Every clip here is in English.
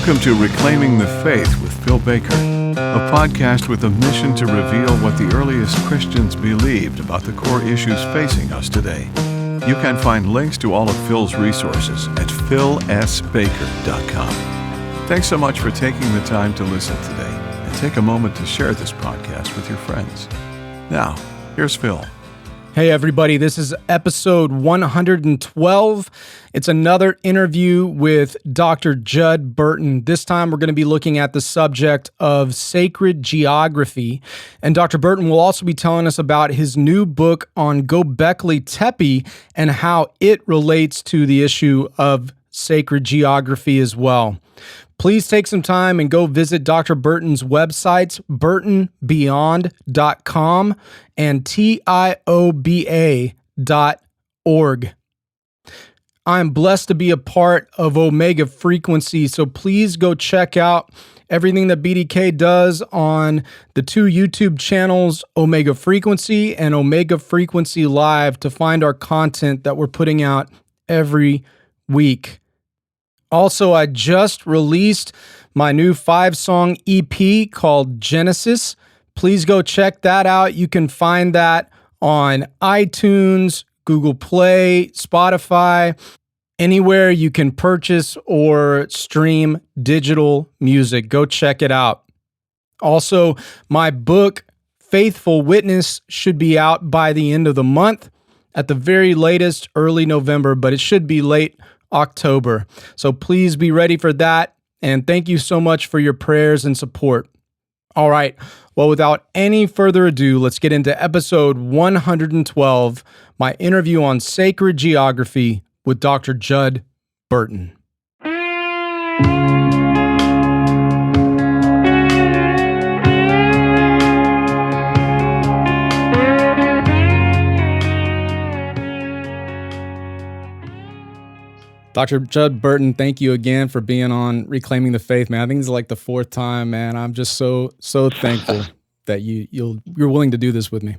Welcome to Reclaiming the Faith with Phil Baker, a podcast with a mission to reveal what the earliest Christians believed about the core issues facing us today. You can find links to all of Phil's resources at philsbaker.com. Thanks so much for taking the time to listen today, and take a moment to share this podcast with your friends. Now, here's Phil. Hey everybody, this is episode 112. It's another interview with Dr. Judd Burton. This time we're going to be looking at the subject of sacred geography. And Dr. Burton will also be telling us about his new book on Göbekli Tepe and how it relates to the issue of sacred geography as well. Please take some time and go visit Dr. Burton's websites, burtonbeyond.com and tioba.org. I am blessed to be a part of Omega Frequency, so please go check out everything that BDK does on the two YouTube channels, Omega Frequency and Omega Frequency Live, to find our content that we're putting out every week. Also, I just released my new 5-song EP called Genesis. Please go check that out. You can find that on iTunes, Google Play, Spotify, anywhere you can purchase or stream digital music. Go check it out. Also, my book, Faithful Witness, should be out by the end of the month, at the very latest, early November, but it should be late October. So please be ready for that. And thank you so much for your prayers and support. All right. Well, without any further ado, let's get into episode 112, my interview on sacred geography with Dr. Judd Burton. Dr. Judd Burton, thank you again for being on Reclaiming the Faith, man. I think it's like the fourth time, man. I'm just so thankful that you're willing to do this with me.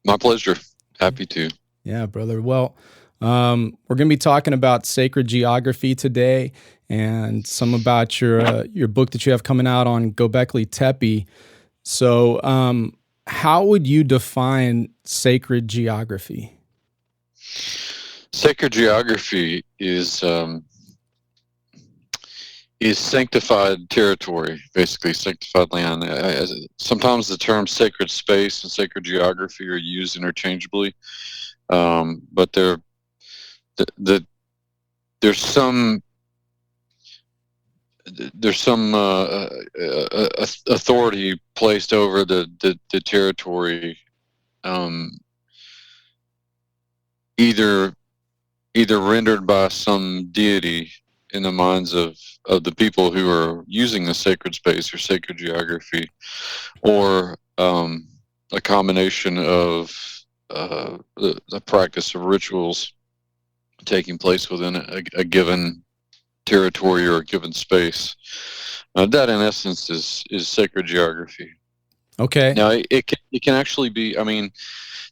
My pleasure. Happy to. Yeah, brother. Well, we're going to be talking about sacred geography today, and some about your book that you have coming out on Göbekli Tepe. So, how would you define sacred geography? Sacred geography is sanctified territory, basically sanctified land. Sometimes the terms sacred space and sacred geography are used interchangeably, but there's some authority placed over the territory, either rendered by some deity in the minds of the people who are using the sacred space or sacred geography, or a combination of the practice of rituals taking place within a given territory or a given space. That, in essence, is sacred geography. Okay. Now, it can actually be,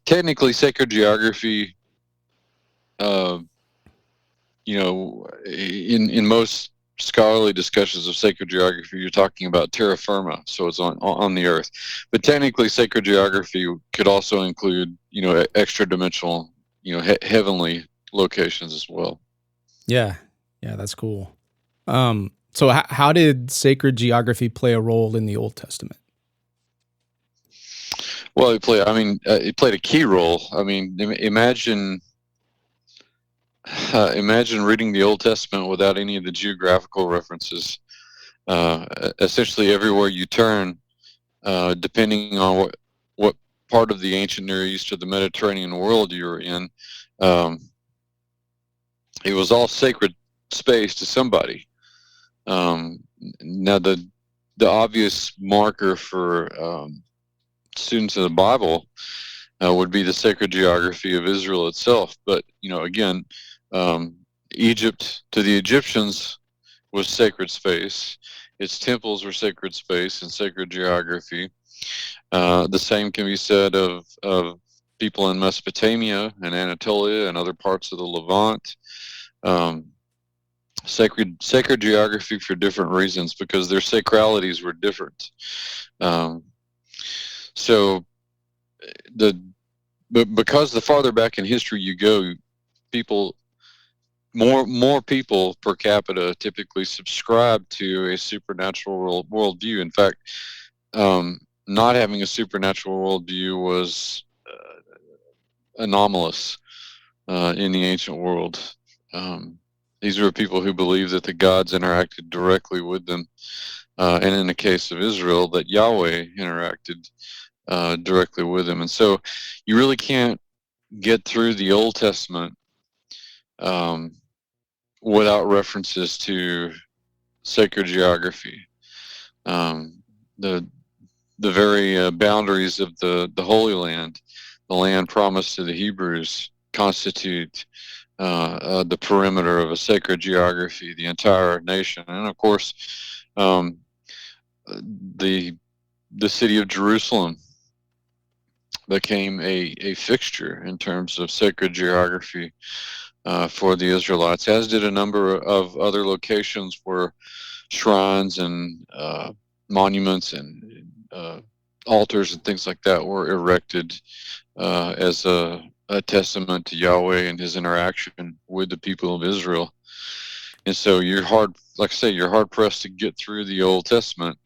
technically sacred geography, in most scholarly discussions of sacred geography, you're talking about terra firma, so it's on the earth. But technically, sacred geography could also include, extra-dimensional, heavenly locations as well. Yeah, that's cool. So how did sacred geography play a role in the Old Testament? Well, it played a key role. Imagine reading the Old Testament without any of the geographical references. Essentially, everywhere you turn, depending on what part of the ancient Near East or the Mediterranean world you were in, it was all sacred space to somebody. Now, the obvious marker for students of the Bible would be the sacred geography of Israel itself. But, again, Egypt to the Egyptians was sacred space. Its temples were sacred space and sacred geography. The same can be said of people in Mesopotamia and Anatolia and other parts of the Levant. sacred geography for different reasons, because their sacralities were different. Um, so but because the farther back in history you go, people more people per capita typically subscribe to a supernatural worldview. In fact, not having a supernatural worldview was anomalous in the ancient world. These were people who believed that the gods interacted directly with them, and in the case of Israel, that Yahweh interacted directly with them. And so you really can't get through the Old Testament without references to sacred geography. The very boundaries of the Holy Land, the land promised to the Hebrews, constitute the perimeter of a sacred geography, the entire nation. And of course, the city of Jerusalem became a fixture in terms of sacred geography for the Israelites, as did a number of other locations where shrines and monuments and altars and things like that were erected as a testament to Yahweh and his interaction with the people of Israel. And so you're hard pressed to get through the Old Testament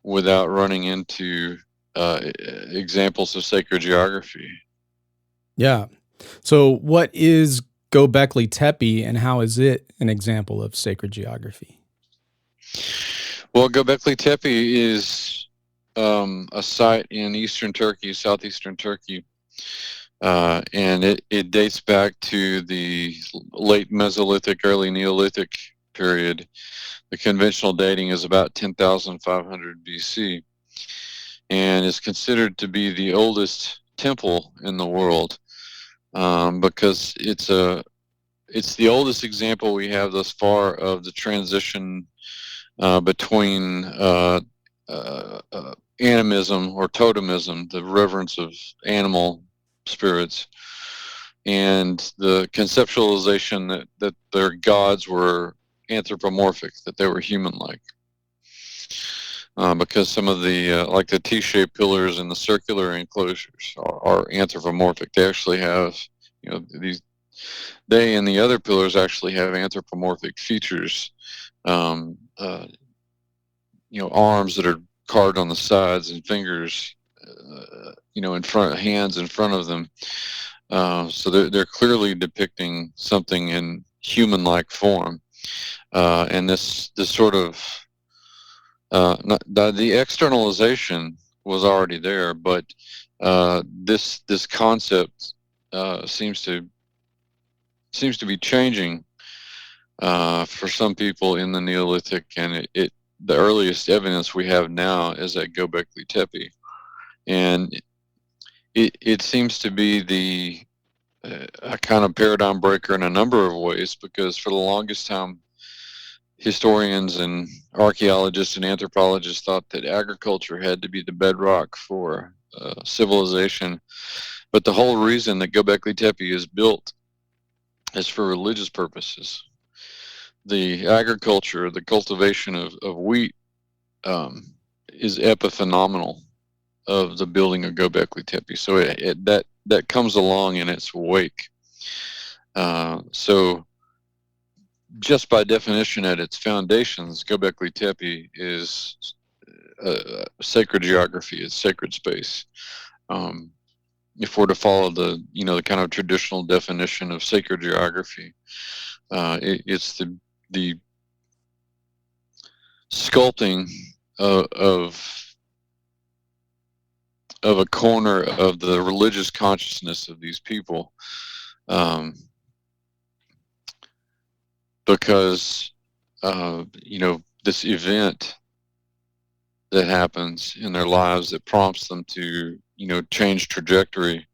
without running into examples of sacred geography. Yeah. So what is Göbekli Tepe, and how is it an example of sacred geography? Well, Göbekli Tepe is a site in eastern Turkey, southeastern Turkey, and it dates back to the late Mesolithic, early Neolithic period. The conventional dating is about 10,500 BC, and is considered to be the oldest temple in the world, because it's the oldest example we have thus far of the transition between animism or totemism, the reverence of animal spirits, and the conceptualization that their gods were anthropomorphic, that they were human-like. Because some of the like the T-shaped pillars and the circular enclosures are anthropomorphic. They actually have, they and the other pillars actually have anthropomorphic features. Arms that are carved on the sides, and fingers, in front, hands in front of them. So they're clearly depicting something in human-like form. And this sort of the externalization was already there, but this concept seems to be changing for some people in the Neolithic, and the earliest evidence we have now is at Göbekli Tepe, and it seems to be a kind of paradigm breaker in a number of ways, because for the longest time, historians and archaeologists and anthropologists thought that agriculture had to be the bedrock for civilization. But the whole reason that Göbekli Tepe is built is for religious purposes. The agriculture, the cultivation of wheat is epiphenomenal of the building of Göbekli Tepe. So that comes along in its wake. So just by definition, at its foundations, Göbekli Tepe is sacred geography. It's sacred space. If we're to follow the kind of traditional definition of sacred geography, it's the sculpting of a corner of the religious consciousness of these people, because this event that happens in their lives that prompts them to change trajectory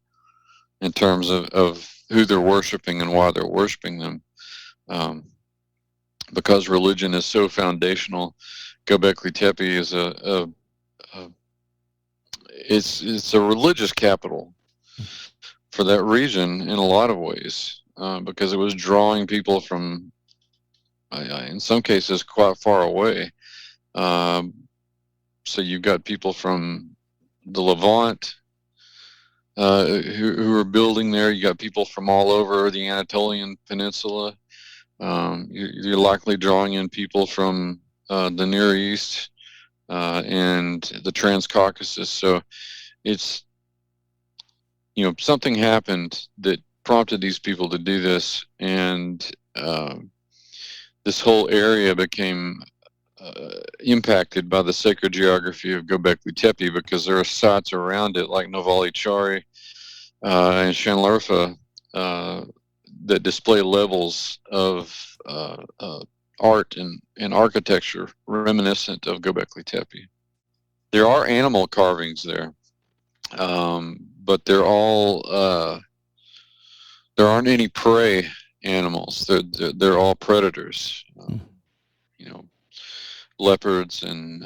in terms of who they're worshiping and why they're worshiping them. Because religion is so foundational, Göbekli Tepe is it's a religious capital for that region in a lot of ways, because it was drawing people from in some cases quite far away. So you've got people from the Levant who are building there. You got people from all over the Anatolian Peninsula. You're likely drawing in people from the Near East and the Transcaucasus. So it's, something happened that prompted these people to do this, and this whole area became impacted by the sacred geography of Göbekli Tepe, because there are sites around it like Novali Chari and Şanlıurfa that display levels of art and architecture reminiscent of Göbekli Tepe. There are animal carvings there, but they're all there aren't any prey animals. They're all predators. Leopards and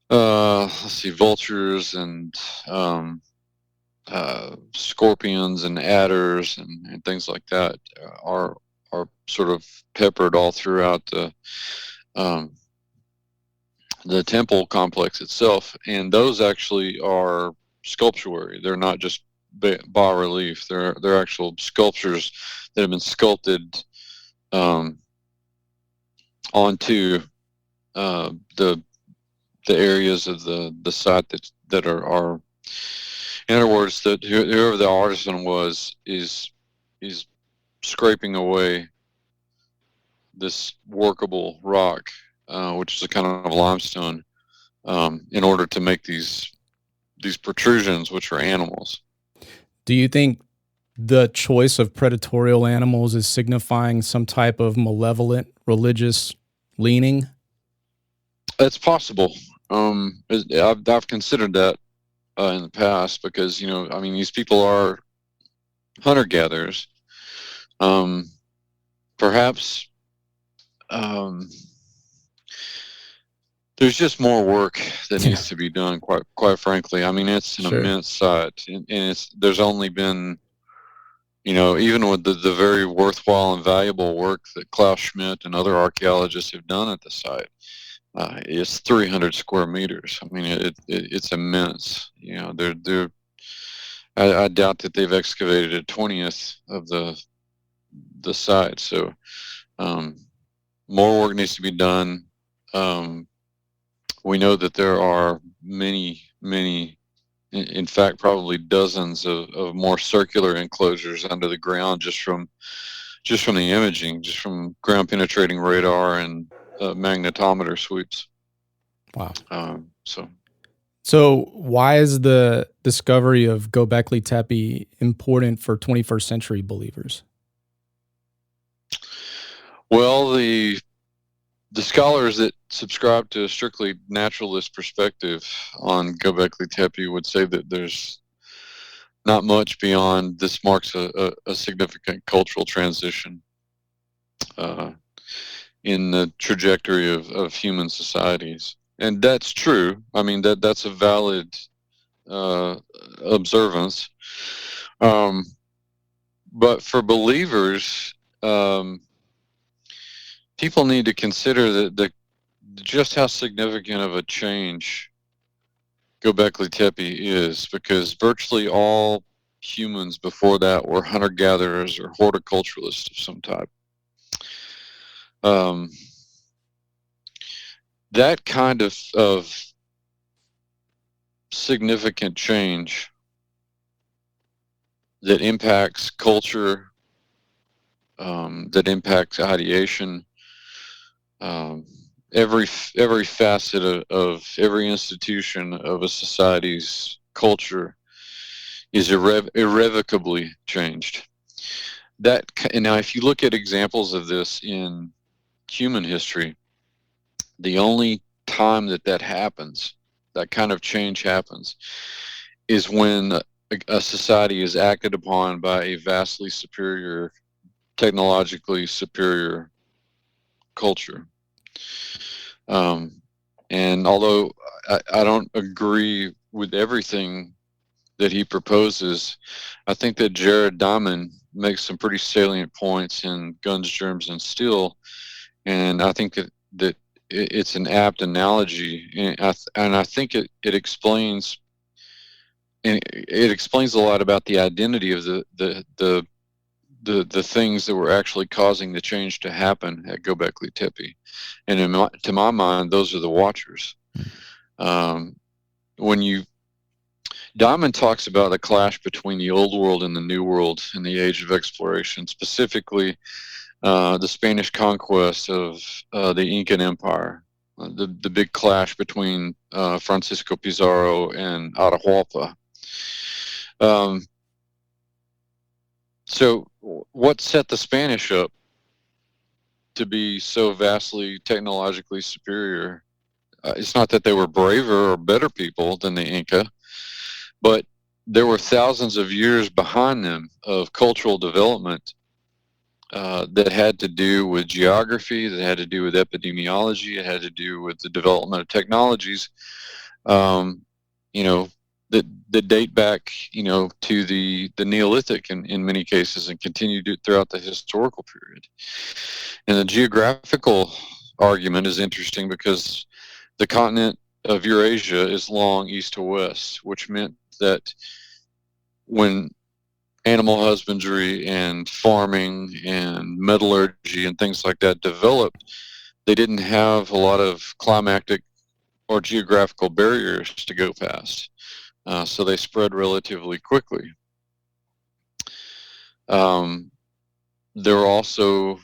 let's see, vultures and scorpions and adders and things like that are sort of peppered all throughout the temple complex itself, and those actually are sculptuary. They're not just bas relief. They're actual sculptures that have been sculpted onto the areas of the site that are in other words, that whoever the artisan was is scraping away this workable rock, which is a kind of limestone, in order to make these protrusions, which are animals. Do you think the choice of predatorial animals is signifying some type of malevolent religious leaning? It's possible. I've considered that in the past, because these people are hunter-gatherers. Perhaps there's just more work that needs to be done. Quite frankly, it's an immense site, and there's only been, even with the very worthwhile and valuable work that Klaus Schmidt and other archaeologists have done at the site. It's 300 square meters. It's immense. I doubt that they've excavated a 20th of the site. So more work needs to be done. We know that there are many, in fact, probably dozens of more circular enclosures under the ground, just from the imaging, just from ground penetrating radar and magnetometer sweeps. Wow. So why is the discovery of Göbekli Tepe important for 21st century believers? Well, the scholars that subscribe to a strictly naturalist perspective on Göbekli Tepe would say that there's not much beyond this marks a significant cultural transition in the trajectory of human societies. And that's true. That's a valid observance. But for believers, people need to consider just how significant of a change Göbekli Tepe is, because virtually all humans before that were hunter-gatherers or horticulturalists of some type. That kind of significant change that impacts culture, that impacts ideation, every facet of every institution of a society's culture is irrevocably changed. And now, if you look at examples of this in human history, the only time that happens, that kind of change happens, is when a society is acted upon by a vastly superior, technologically superior culture. And although I don't agree with everything that he proposes, I think that Jared Diamond makes some pretty salient points in Guns, Germs, and Steel, and I think that it's an apt analogy, and I think it explains, and it explains a lot about the identity of the things that were actually causing the change to happen at Göbekli Tepe, and to my mind, those are the Watchers. When Diamond talks about the clash between the old world and the new world in the age of exploration, specifically the Spanish conquest of the Incan Empire, the big clash between Francisco Pizarro and Atahualpa. So what set the Spanish up to be so vastly technologically superior? It's not that they were braver or better people than the Inca, but there were thousands of years behind them of cultural development that had to do with geography, that had to do with epidemiology, it had to do with the development of technologies, that date back, to the Neolithic in many cases, and continued throughout the historical period. And the geographical argument is interesting because the continent of Eurasia is long east to west, which meant that when animal husbandry and farming and metallurgy and things like that developed, they didn't have a lot of climatic or geographical barriers to go past. So they spread relatively quickly. There were also,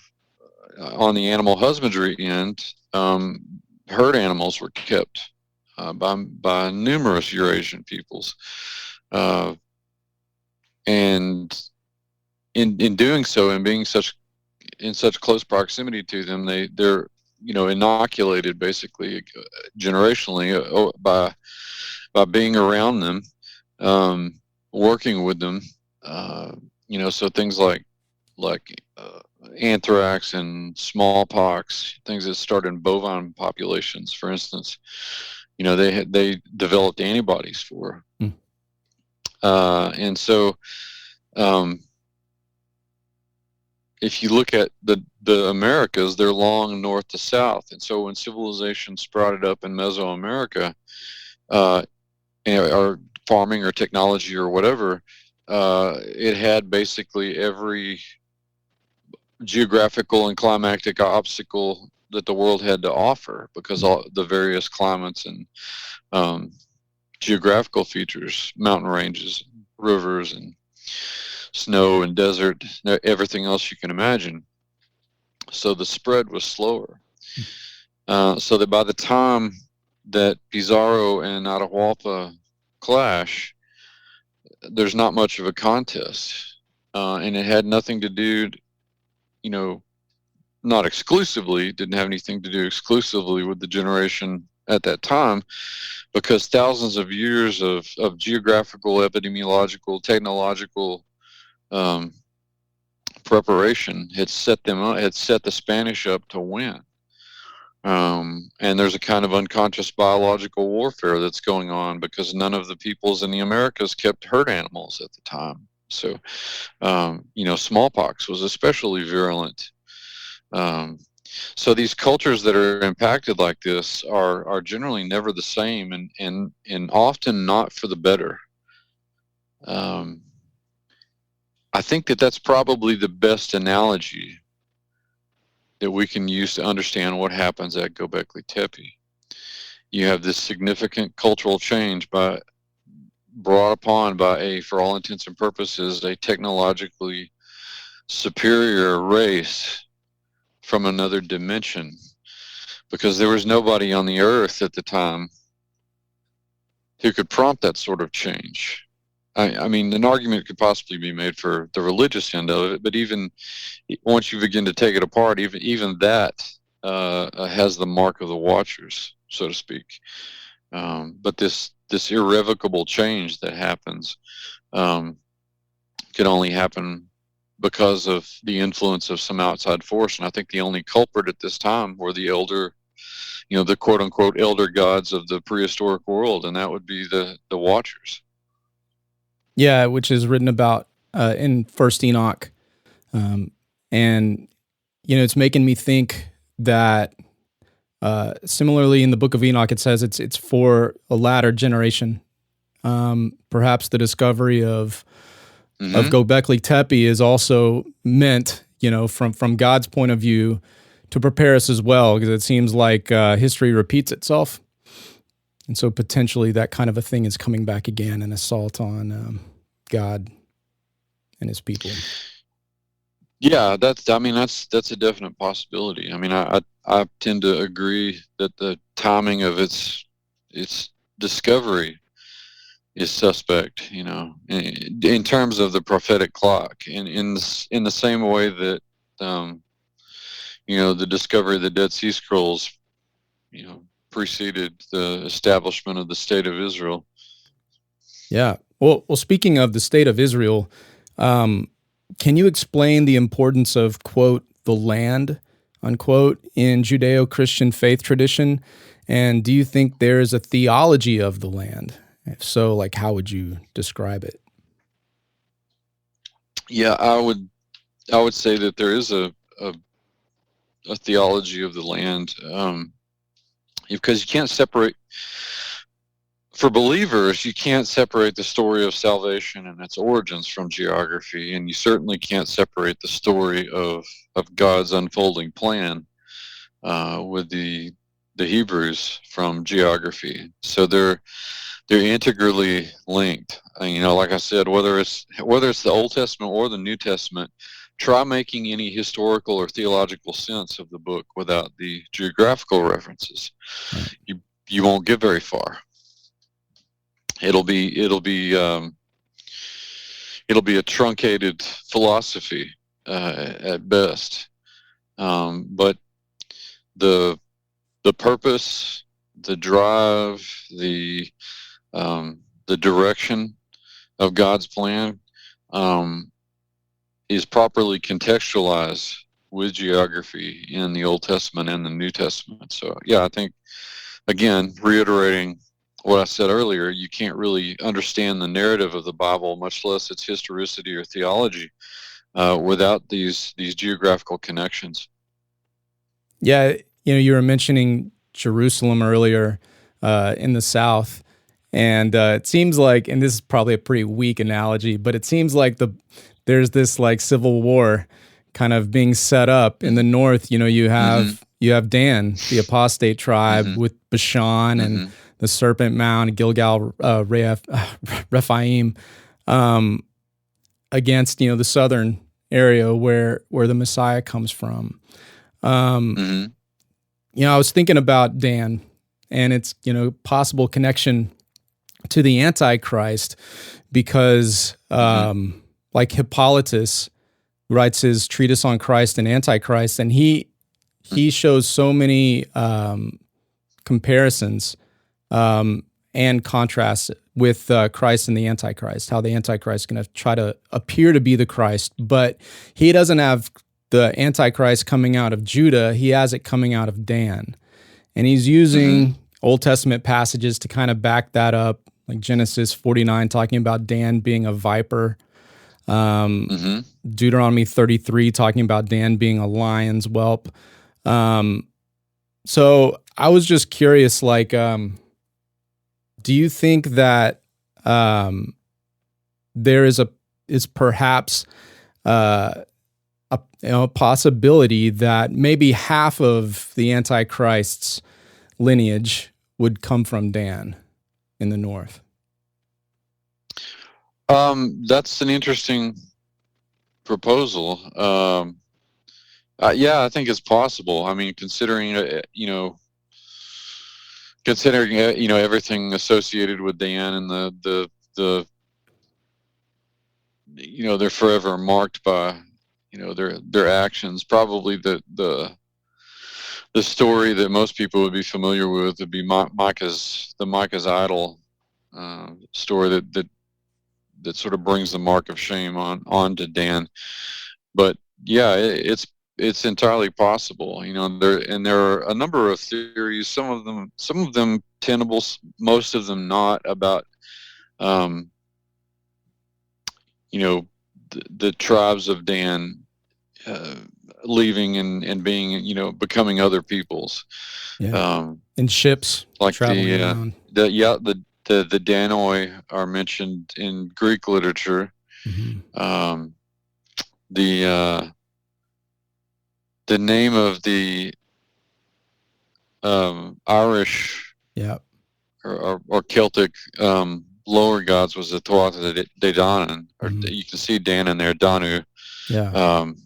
on the animal husbandry end, herd animals were kept by numerous Eurasian peoples. And in doing so, and being in such close proximity to them, they're inoculated basically generationally by being around them, working with them. So things like anthrax and smallpox, things that start in bovine populations, for instance, they developed antibodies for. And so, if you look at the Americas, they're long north to south. And so when civilization sprouted up in Mesoamerica, or farming or technology or whatever, it had basically every geographical and climatic obstacle that the world had to offer, because all the various climates and geographical features, mountain ranges, rivers, and snow and desert, everything else you can imagine. So the spread was slower. So that by the time that Pizarro and Atahualpa clash, there's not much of a contest. And it had nothing to do, not exclusively, didn't have anything to do exclusively with the generation at that time, because thousands of years of geographical, epidemiological, technological preparation had set the Spanish up to win. And there's a kind of unconscious biological warfare that's going on because none of the peoples in the Americas kept herd animals at the time. So, smallpox was especially virulent. So these cultures that are impacted like this are generally never the same, and often not for the better. I think that's probably the best analogy that we can use to understand what happens at Göbekli Tepe. You have this significant cultural change brought upon by for all intents and purposes, a technologically superior race from another dimension, because there was nobody on the earth at the time who could prompt that sort of change. I mean, an argument could possibly be made for the religious end of it, but even once you begin to take it apart, even that has the mark of the Watchers, so to speak. But this irrevocable change that happens can only happen because of the influence of some outside force. And I think the only culprit at this time were the the quote unquote elder gods of the prehistoric world, and that would be the Watchers. Yeah, which is written about in First Enoch. And it's making me think that similarly in the Book of Enoch, it says it's for a latter generation. Perhaps the discovery of Göbekli Tepe is also meant, from God's point of view, to prepare us as well, because it seems like history repeats itself, and so potentially that kind of a thing is coming back again, an assault on God and His people. Yeah, that's a definite possibility. I mean, I tend to agree that the timing of its discovery is suspect, in terms of the prophetic clock, in the same way that the discovery of the Dead Sea Scrolls, preceded the establishment of the state of Israel. Yeah. Well, speaking of the state of Israel, can you explain the importance of, quote, the land, unquote, in Judeo-Christian faith tradition? And do you think there is a theology of the land? If so, how would you describe it? Yeah, I would say that there is a theology of the land, because you can't separate. For believers, you can't separate the story of salvation and its origins from geography, and you certainly can't separate the story of God's unfolding plan with the Hebrews from geography. So they're integrally linked. Like I said, whether it's the Old Testament or the New Testament, try making any historical or theological sense of the book without the geographical references. You won't get very far. It'll be a truncated philosophy at best. But the purpose, the drive, the direction of God's plan is properly contextualized with geography in the Old Testament and the New Testament. So yeah, I think, again, reiterating what I said earlier, you can't really understand the narrative of the Bible, much less its historicity or theology, without these geographical connections. Yeah, you were mentioning Jerusalem earlier in the South, and it seems like, and this is probably a pretty weak analogy, but it seems like there's this civil war kind of being set up in the North. You have Dan, the apostate tribe, with Bashan and the Serpent Mound, Gilgal, Rephaim, against the southern area where the Messiah comes from. I was thinking about Dan and its possible connection to the Antichrist, because Hippolytus writes his treatise on Christ and Antichrist, and he shows so many comparisons and contrasts with Christ and the Antichrist, how the Antichrist is going to try to appear to be the Christ, but he doesn't have the Antichrist coming out of Judah, he has it coming out of Dan. And he's using Old Testament passages to kind of back that up, like Genesis 49, talking about Dan being a viper. Deuteronomy 33, talking about Dan being a lion's whelp. So I was just curious, do you think that there is perhaps a possibility that maybe half of the Antichrist's lineage would come from Dan in the North? That's an interesting proposal. Yeah, I think it's possible. I mean, considering everything associated with Dan and the they're forever marked by their actions. Probably the story that most people would be familiar with would be Micah's idol story that sort of brings the mark of shame on to Dan. But yeah, it's entirely possible. There are a number of theories. Some of them tenable, most of them not, about the tribes of Dan uh, leaving and being, becoming other peoples. Yeah. Um, In ships like traveling around. the Danoi are mentioned in Greek literature. Mhm. The the name of the Irish Yeah. or Celtic lower gods was the Tuatha De Danann, or Mhm. you can see Dan in there, Danu. Yeah. Um,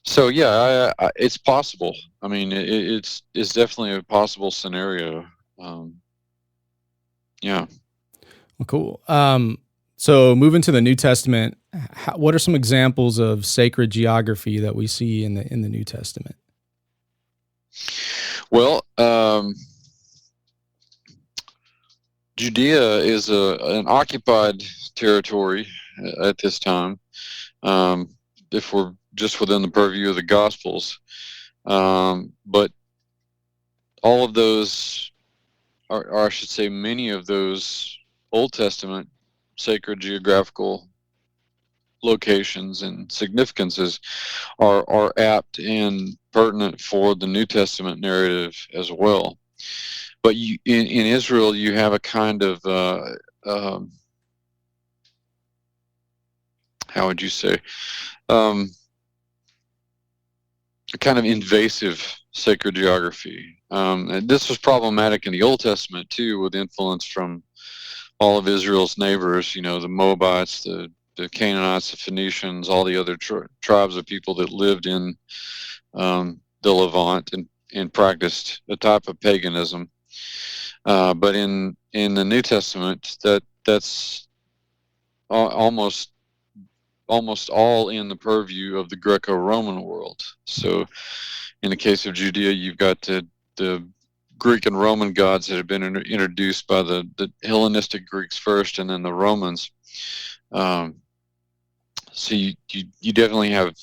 so yeah, it's possible. I mean, it's definitely a possible scenario. Um, yeah. Well, cool. So moving to the New Testament, what are some examples of sacred geography that we see in the New Testament? Well, Judea is an occupied territory at this time. Um, if we're just within the purview of the Gospels, but all of those, or I should say, many of those Old Testament sacred geographical locations and significances are apt and pertinent for the New Testament narrative as well. But in Israel, you have a kind of um, how would you say, um, a kind of invasive sacred geography. And this was problematic in the Old Testament too, with influence from all of Israel's neighbors. The Moabites, the Canaanites, the Phoenicians, all the other tribes of people that lived in the Levant and practiced a type of paganism. But in the New Testament, that's almost all in the purview of the Greco-Roman world. So in the case of Judea, you've got the Greek and Roman gods that have been introduced by the Hellenistic Greeks first, and then the Romans. So you definitely have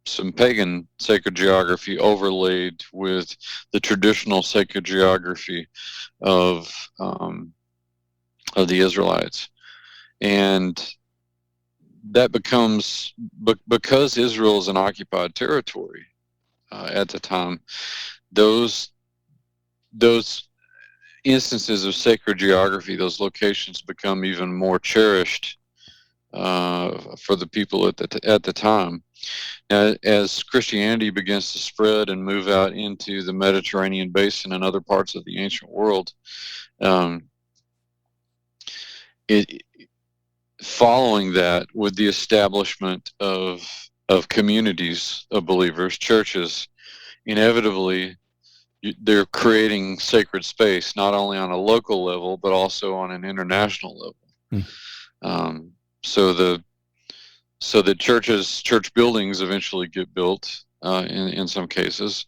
some pagan sacred geography overlaid with the traditional sacred geography of the Israelites, and that becomes, because Israel is an occupied territory at the time. Those instances of sacred geography, those locations, become even more cherished for the people at the time. Now, as Christianity begins to spread and move out into the Mediterranean basin and other parts of the ancient world, it following that, with the establishment of communities of believers, churches, inevitably they're creating sacred space, not only on a local level but also on an international level. Hmm. So the church buildings eventually get built in some cases,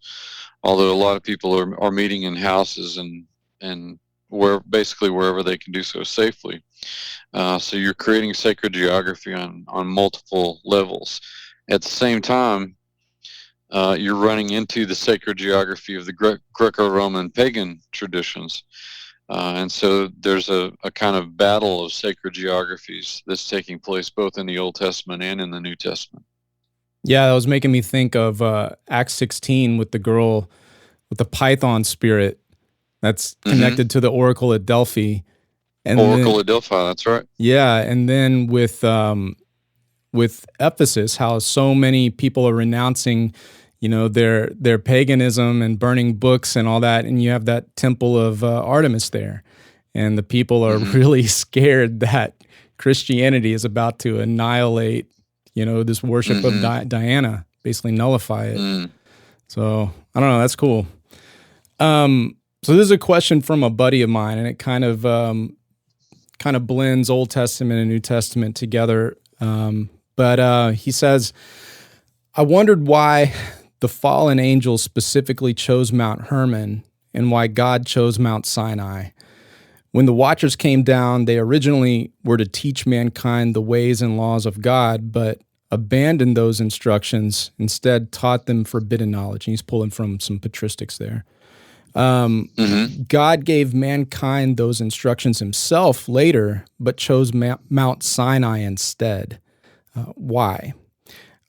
although a lot of people are meeting in houses and basically wherever they can do so safely. So you're creating sacred geography on multiple levels. At the same time, you're running into the sacred geography of the Greco-Roman pagan traditions. And so there's a kind of battle of sacred geographies that's taking place both in the Old Testament and in the New Testament. Yeah, that was making me think of Acts 16 with the girl with the python spirit that's connected to the oracle at Delphi. And Oracle at Delphi, that's right. Yeah, and then with Ephesus, how so many people are renouncing, their paganism and burning books and all that, and you have that temple of Artemis there, and the people are really scared that Christianity is about to annihilate, this worship of Diana, basically nullify it. So I don't know, that's cool. So this is a question from a buddy of mine, and it kind of blends Old Testament and New Testament together. But he says, I wondered why the fallen angels specifically chose Mount Hermon and why God chose Mount Sinai. When the Watchers came down, they originally were to teach mankind the ways and laws of God, but abandoned those instructions, instead taught them forbidden knowledge. And he's pulling from some patristics there. God gave mankind those instructions himself later, but chose Mount Sinai instead. Why?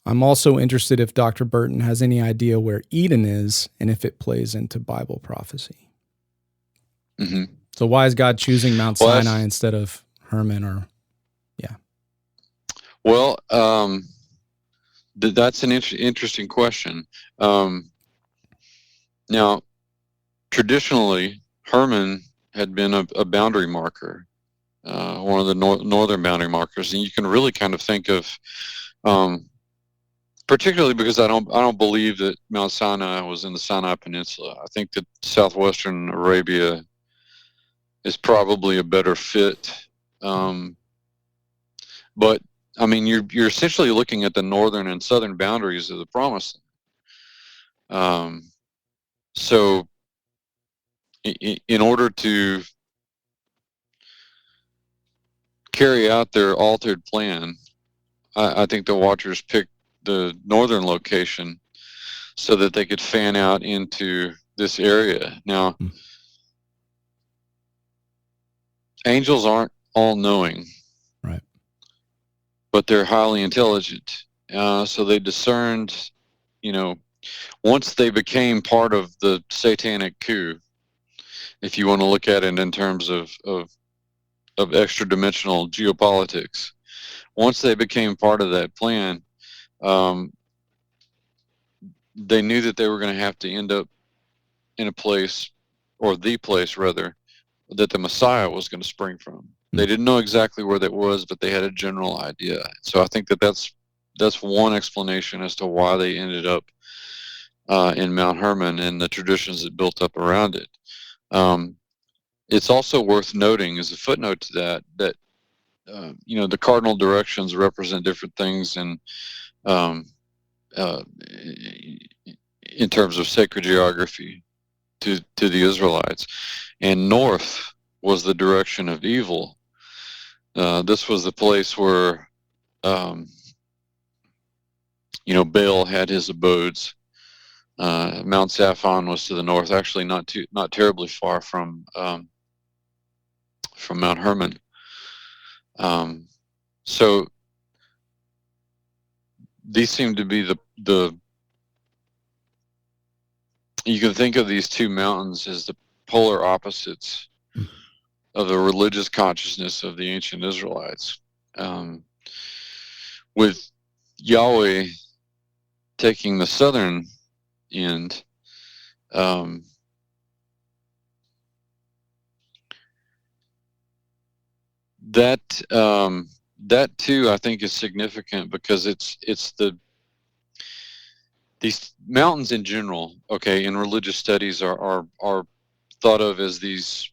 I'm also interested if Dr. Burton has any idea where Eden is and if it plays into Bible prophecy. Mm-hmm. So why is God choosing Mount Well, Sinai instead of Hermon or, yeah. Well, that's an interesting question. Now, traditionally, Hermon had been a boundary marker, one of the northern boundary markers, and you can really kind of think of, particularly because I don't believe that Mount Sinai was in the Sinai Peninsula. I think that southwestern Arabia is probably a better fit. But I mean, you're essentially looking at the northern and southern boundaries of the Promised Land. So, in order to carry out their altered plan, I think the Watchers picked the northern location so that they could fan out into this area. Now, angels aren't all-knowing, right? But they're highly intelligent. So they discerned, once they became part of the satanic coup, if you want to look at it in terms of extra-dimensional geopolitics, once they became part of that plan, they knew that they were going to have to end up in a place, or the place rather, that the Messiah was going to spring from. They didn't know exactly where that was, but they had a general idea. So I think that that's one explanation as to why they ended up in Mount Hermon and the traditions that built up around it. It's also worth noting, as a footnote to that the cardinal directions represent different things in terms of sacred geography to the Israelites. And north was the direction of evil. This was the place where Baal had his abodes. Mount Zaphon was to the north, actually not terribly far from Mount Hermon. So these seem to be the you can think of these two mountains as the polar opposites of the religious consciousness of the ancient Israelites. With Yahweh taking the southern end, that too I think is significant, because these mountains in general, okay, in religious studies are thought of as these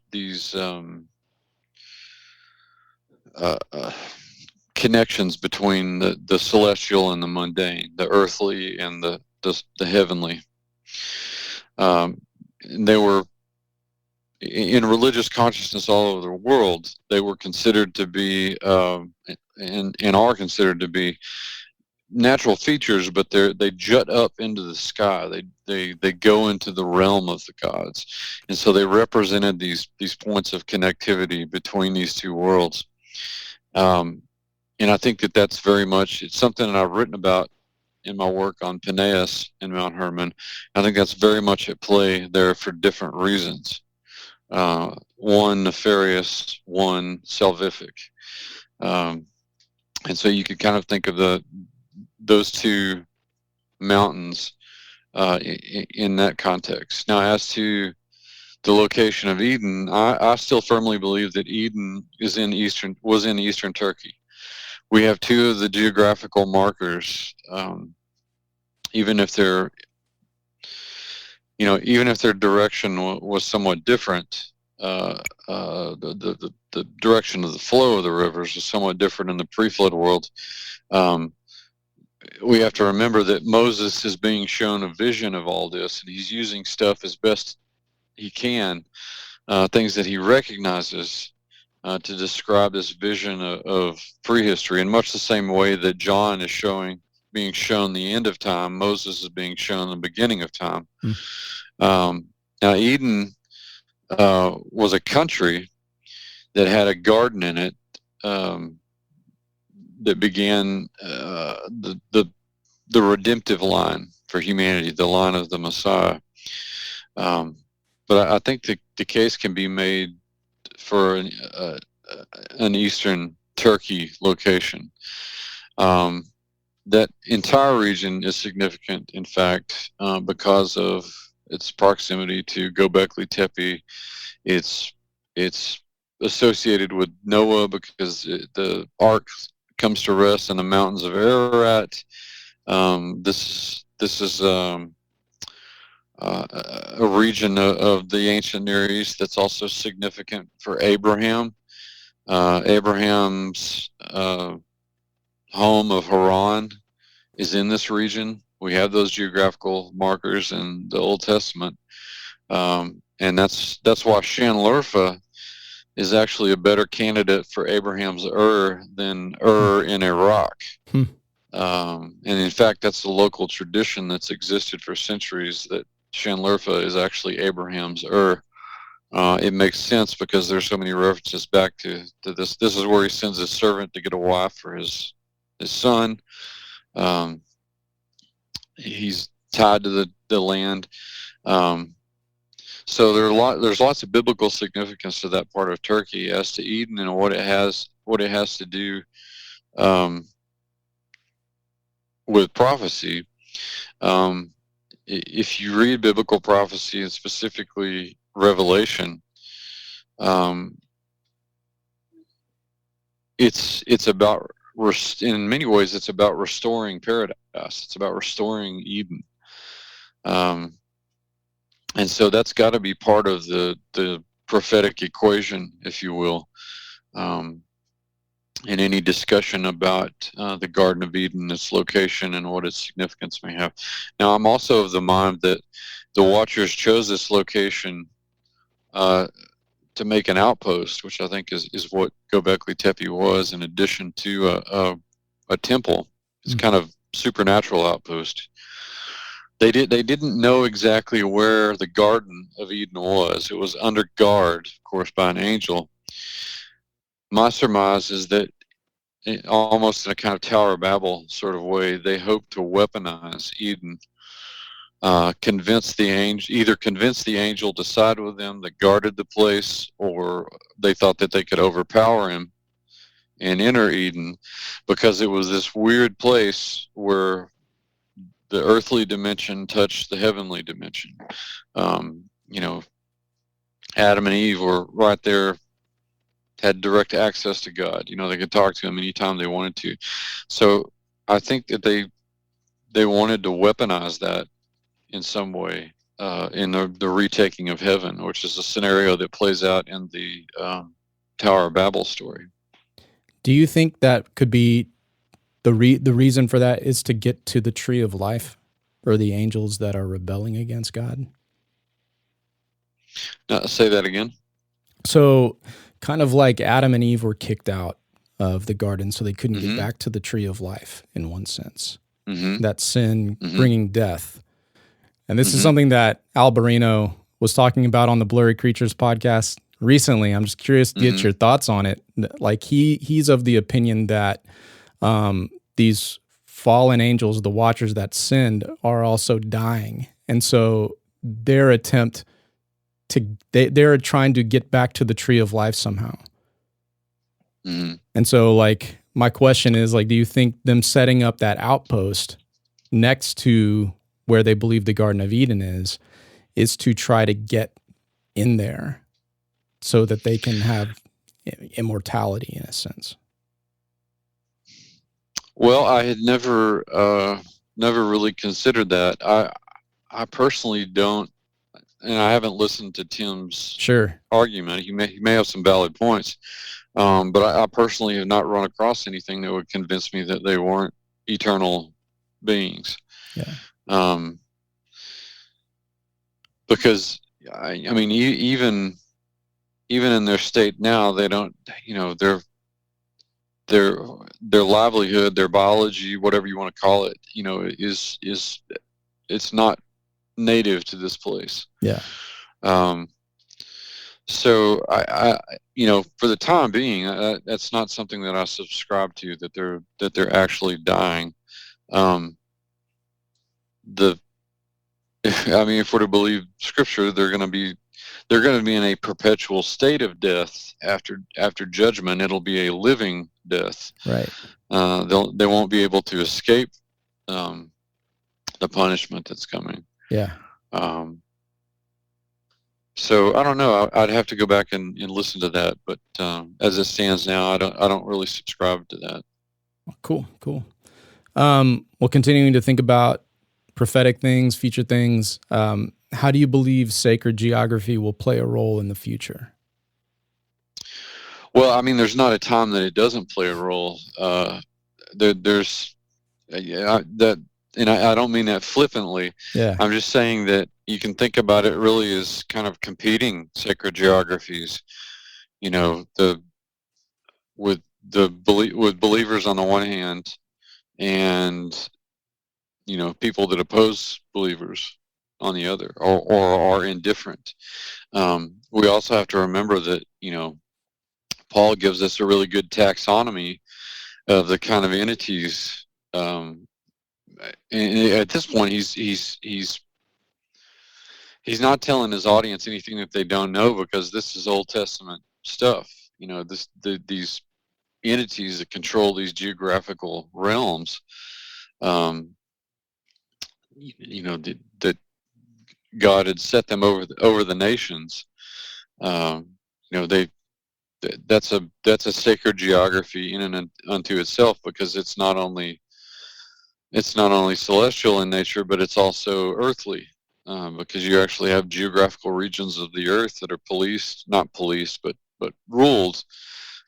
connections between the celestial and the mundane, the earthly and the heavenly. And they were, in religious consciousness all over the world, they were considered to be and are considered to be natural features, but they jut up into the sky. They go into the realm of the gods, and so they represented these points of connectivity between these two worlds. And I think that that's very much, it's something that I've written about in my work on Peneus and Mount Hermon. I think that's very much at play there for different reasons. One nefarious, one salvific. And so you could kind of think of those two mountains in that context. Now, as to the location of Eden, I still firmly believe that Eden was in eastern Turkey. We have two of the geographical markers, even if their direction was somewhat different. The direction of the flow of the rivers is somewhat different in the pre-flood world. We have to remember that Moses is being shown a vision of all this, and he's using stuff as best he can, things that he recognizes, to describe this vision of prehistory, in much the same way that John is being shown the end of time. Moses is being shown the beginning of time. Now, Eden was a country that had a garden in it that began the redemptive line for humanity, the line of the Messiah. But I think the case can be made for an Eastern Turkey location. That entire region is significant, in fact, because of its proximity to Göbekli Tepe. It's associated with Noah because the Ark comes to rest in the mountains of Ararat. This is a region of the ancient Near East that's also significant for Abraham. Abraham's home of Haran is in this region. We have those geographical markers in the Old Testament, and that's why Shanlurfa is actually a better candidate for Abraham's Ur than Ur in Iraq. And in fact, that's the local tradition that's existed for centuries, that Shanlurfa is actually Abraham's Ur. It makes sense because there's so many references back to this. This is where he sends his servant to get a wife for his son. He's tied to the land. So there's lots of biblical significance to that part of Turkey as to Eden and what it has to do with prophecy. If you read biblical prophecy, and specifically Revelation, it's about, in many ways, it's about restoring paradise. It's about restoring Eden. And so that's got to be part of the prophetic equation, if you will, in any discussion about the Garden of Eden, its location, and what its significance may have. Now, I'm also of the mind that the Watchers chose this location to make an outpost, which I think is what Göbekli Tepe was, in addition to a temple. It's kind of supernatural outpost. They didn't know exactly where the Garden of Eden was. It was under guard, of course, by an angel. My surmise is that, almost in a kind of Tower of Babel sort of way, they hoped to weaponize Eden, convince the angel to side with them that guarded the place, or they thought that they could overpower him and enter Eden, because it was this weird place where the earthly dimension touched the heavenly dimension. Adam and Eve were right there, had direct access to God. They could talk to him anytime they wanted to. So I think that they wanted to weaponize that in some way in the retaking of heaven, which is a scenario that plays out in the Tower of Babel story. Do you think that could be the reason for that is to get to the tree of life, or the angels that are rebelling against God? Say that again. So kind of like Adam and Eve were kicked out of the garden, so they couldn't get back to the tree of life, in one sense. That sin bringing death. And this is something that Al Barino was talking about on the Blurry Creatures podcast recently. I'm just curious to get your thoughts on it. Like he's of the opinion that these fallen angels, the Watchers that sinned, are also dying. And so their attempt they're trying to get back to the tree of life somehow. And so, like, my question is, like, do you think them setting up that outpost next to where they believe the Garden of Eden is to try to get in there so that they can have immortality, in a sense? Well, I had never really considered that. I personally don't, and I haven't listened to Tim's argument. He may have some valid points, but I personally have not run across anything that would convince me that they weren't eternal beings. Yeah. Because I mean, even in their state now, they don't. Their livelihood, their biology, whatever you want to call it, is it's not native to this place. Yeah. So I for the time being, that's not something that I subscribe to, that they're actually dying. the I mean, if we're to believe Scripture, they're going to be in a perpetual state of death after judgment. It'll be a living death. Right. They won't be able to escape the punishment that's coming. Yeah. So I don't know. I'd have to go back and listen to that. But as it stands now, I don't really subscribe to that. Cool. Well, continuing to think about prophetic things, future things, how do you believe sacred geography will play a role in the future? Well, I mean, there's not a time that it doesn't play a role. There's that, and I don't mean that flippantly. Yeah. I'm just saying that you can think about it really as kind of competing sacred geographies. You know, with believers on the one hand, and people that oppose believers on the other, or are indifferent. We also have to remember that Paul gives us a really good taxonomy of the kind of entities. And at this point, he's not telling his audience anything that they don't know, because this is Old Testament stuff. These entities that control these geographical realms. That God had set them over the nations. That's a sacred geography in and unto itself, because it's not only celestial in nature, but it's also earthly, because you actually have geographical regions of the earth that are not policed, but ruled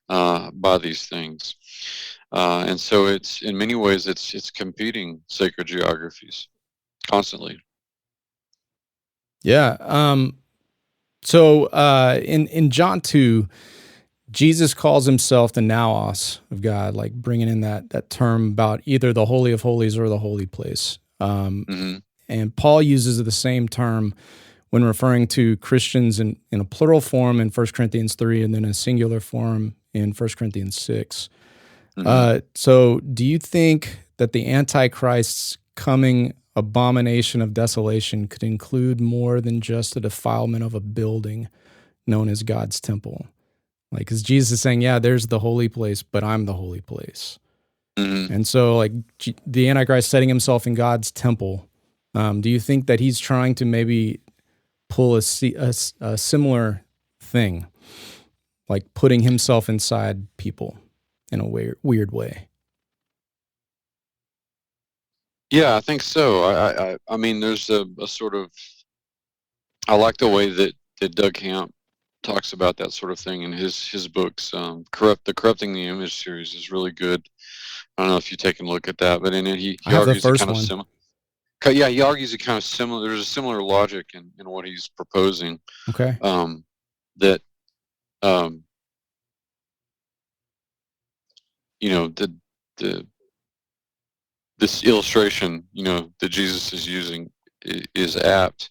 by these things. And so it's, in many ways, it's competing sacred geographies constantly. Yeah. So in John 2, Jesus calls himself the Naos of God, like bringing in that term about either the Holy of Holies or the holy place. And Paul uses the same term when referring to Christians in a plural form in 1 Corinthians 3, and then a singular form in 1 Corinthians 6. So do you think that the Antichrist's coming abomination of desolation could include more than just the defilement of a building known as God's temple? Like, because Jesus is saying, yeah, there's the holy place, but I'm the holy place. And so, like, the Antichrist setting himself in God's temple, do you think that he's trying to maybe pull a similar thing, like putting himself inside people in a weird way? Yeah, I think so. I mean, there's a sort of, I like the way that Doug Camp talks about that sort of thing in his books. The Corrupting the Image series is really good. I don't know if you've taken a look at that, but in it he argues a kind of similar. Yeah, he argues a kind of similar. There's a similar logic in what he's proposing. Okay. That this illustration, that Jesus is using is apt.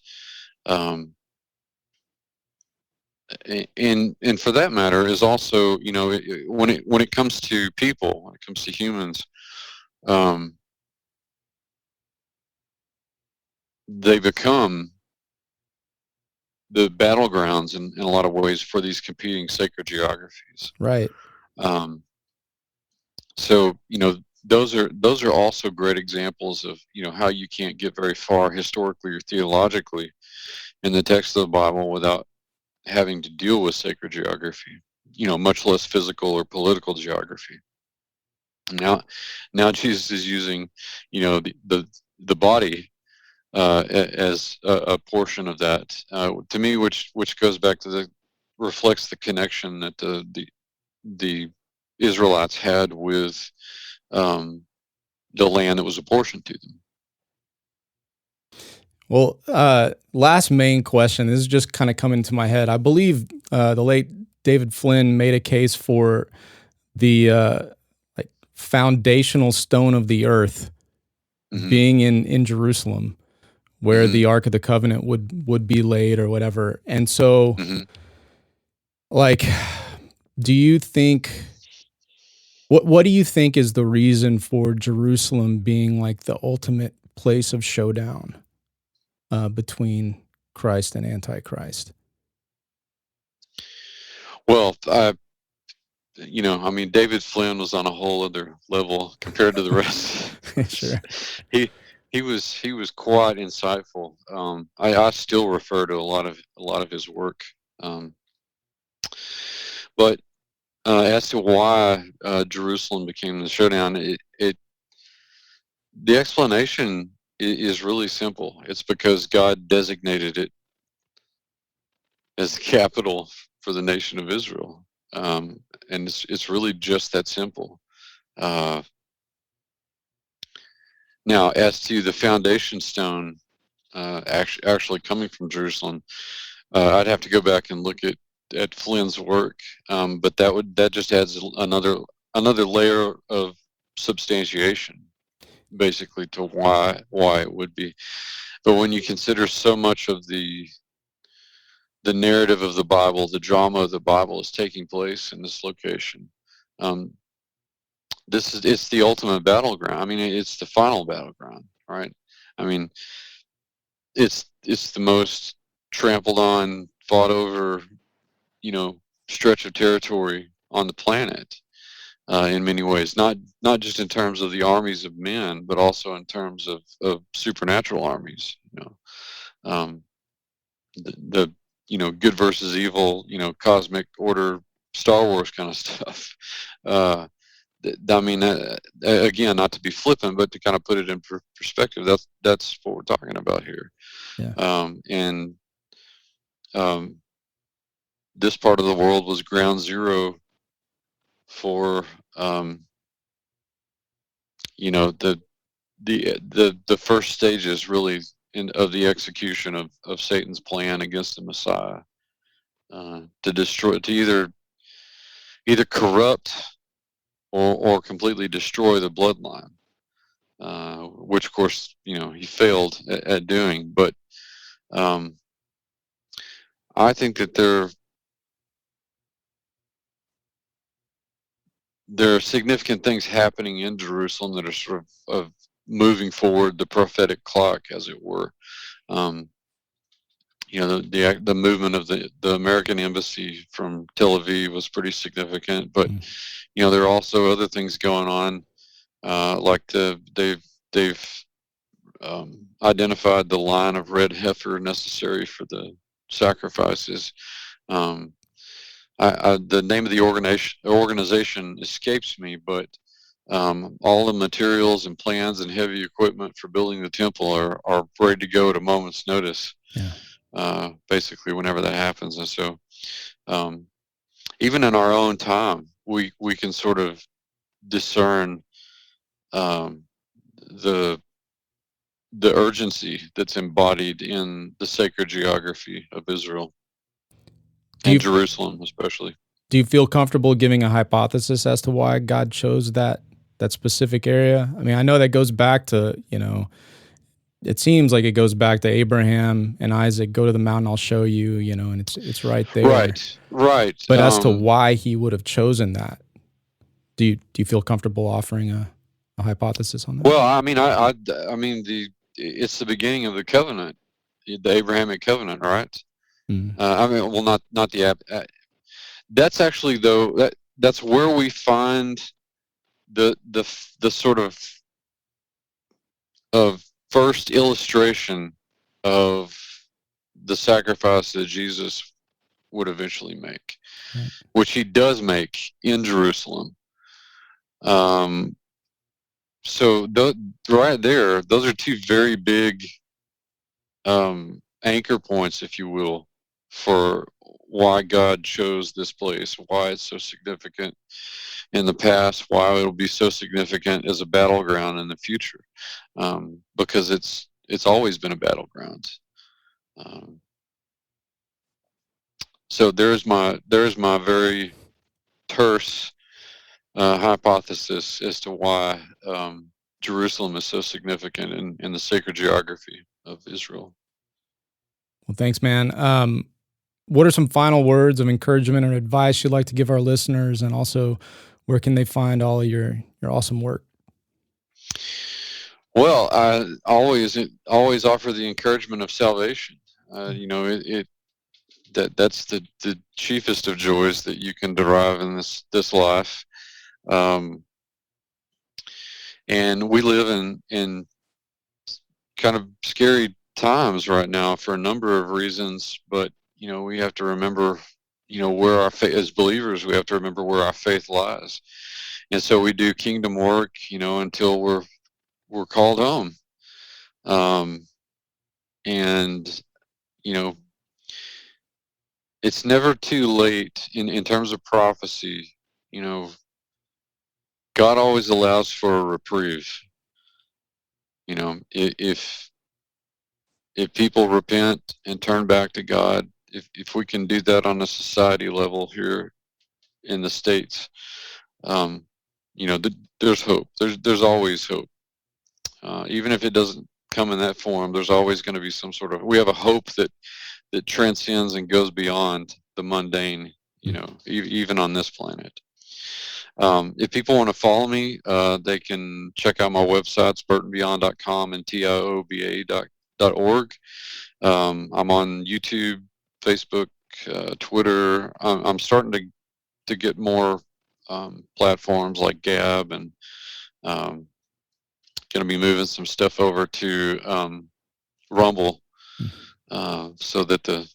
And for that matter is also, when it comes to people, when it comes to humans, they become the battlegrounds in a lot of ways for these competing sacred geographies. Right. So, those are also great examples of, how you can't get very far historically or theologically in the text of the Bible without having to deal with sacred geography, much less physical or political geography. Now Jesus is using, the body as a portion of that, to me, which goes back to reflects the connection that the Israelites had with the land that was apportioned to them. Well, last main question. This is just kind of coming to my head. I believe the late David Flynn made a case for the like foundational stone of the earth being in Jerusalem, where the Ark of the Covenant would be laid or whatever. And so, like, do you think? What do you think is the reason for Jerusalem being like the ultimate place of showdown between Christ and Antichrist? Well, David Flynn was on a whole other level compared to the rest. Sure. He was quite insightful. I still refer to a lot of his work. But as to why Jerusalem became the showdown, the explanation is really simple. It's because God designated it as the capital for the nation of Israel, and it's really just that simple. Now, as to the foundation stone actually coming from Jerusalem, I'd have to go back and look at Flynn's work, but that just adds another layer of substantiation, basically, to why it would be. But when you consider so much of the narrative of the Bible, the drama of the Bible is taking place in this location. It's the ultimate battleground. I mean, it's the final battleground, right? I mean, it's the most trampled on, fought over, stretch of territory on the planet in many ways. Not just in terms of the armies of men, but also in terms of supernatural armies. The good versus evil, cosmic order, Star Wars kind of stuff. Again, not to be flippant, but to kind of put it in perspective, that's what we're talking about here. Yeah. This part of the world was ground zero for the first stages, really, of the execution of Satan's plan against the Messiah, to destroy, to either corrupt or completely destroy the bloodline, which of course he failed at doing. But I think that there are significant things happening in Jerusalem that are sort of moving forward the prophetic clock, as it were. The movement of the American embassy from Tel Aviv was pretty significant, but there are also other things going on, like they've identified the line of red heifer necessary for the sacrifices. The name of the organization escapes me, but all the materials and plans and heavy equipment for building the temple are ready to go at a moment's notice. Yeah. Basically, whenever that happens. And so even in our own time, we can sort of discern the urgency that's embodied in the sacred geography of Israel and Jerusalem, especially. Do you feel comfortable giving a hypothesis as to why God chose that specific area? I mean, I know that goes back to, it seems like it goes back to Abraham and Isaac, go to the mountain, I'll show you, and it's right there. Right. But as to why he would have chosen that, do you feel comfortable offering a hypothesis on that? Well, I mean, it's the beginning of the covenant, the Abrahamic covenant, right? Mm. Not the that's actually, though, that's where we find the sort of first illustration of the sacrifice that Jesus would eventually make, which he does make in Jerusalem. So right there, those are two very big anchor points, if you will, for why God chose this place, why it's so significant in the past, why it'll be so significant as a battleground in the future, because it's always been a battleground. So there's my very terse hypothesis as to why Jerusalem is so significant in the sacred geography of Israel. Well, thanks, man. What are some final words of encouragement or advice you'd like to give our listeners, and also where can they find all of your awesome work? Well, I always offer the encouragement of salvation. That's the chiefest of joys that you can derive in this life. And we live in kind of scary times right now for a number of reasons, but we have to remember, where our faith, as believers, we have to remember where our faith lies. And so we do kingdom work, until we're called home. And it's never too late in terms of prophecy. God always allows for a reprieve. If people repent and turn back to God, if we can do that on a society level here in the States, there's hope. There's always hope. Even if it doesn't come in that form, there's always going to be some sort of, we have a hope that transcends and goes beyond the mundane, even on this planet. If people want to follow me, they can check out my websites, burtonbeyond.com and tioba.org. I'm on YouTube, Facebook, Twitter. I'm starting to get more platforms like Gab, and going to be moving some stuff over to Rumble, so that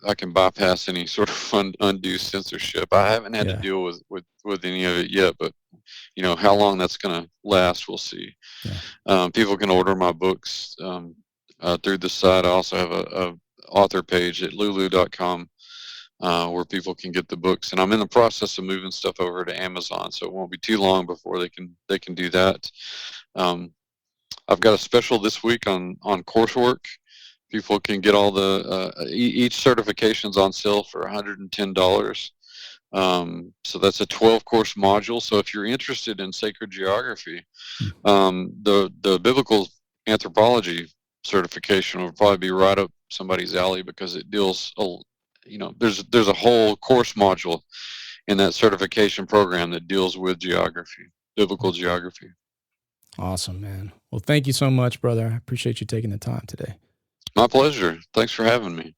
I can bypass any sort of undue censorship. I haven't had to deal with any of it yet, but how long that's going to last, we'll see. People can order my books through the site. I also have a author page at lulu.com where people can get the books, and I'm in the process of moving stuff over to Amazon, so it won't be too long before they can do that. I've got a special this week on coursework. People can get all the each certification's on sale for $110. So that's a 12-course module. So if you're interested in sacred geography, the biblical anthropology certification will probably be right up somebody's alley, because it deals, there's a whole course module in that certification program that deals with geography, biblical geography. Awesome, man. Well, thank you so much, brother. I appreciate you taking the time today. My pleasure. Thanks for having me.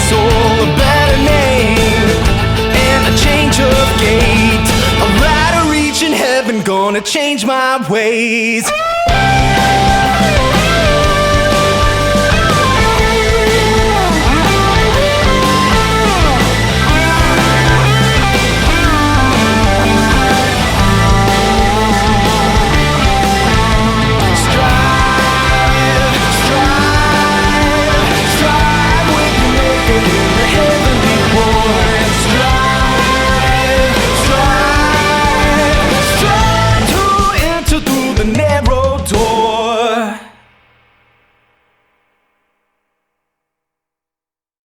Soul, a better name, and a change of gait, a ladder reaching heaven, gonna change my ways.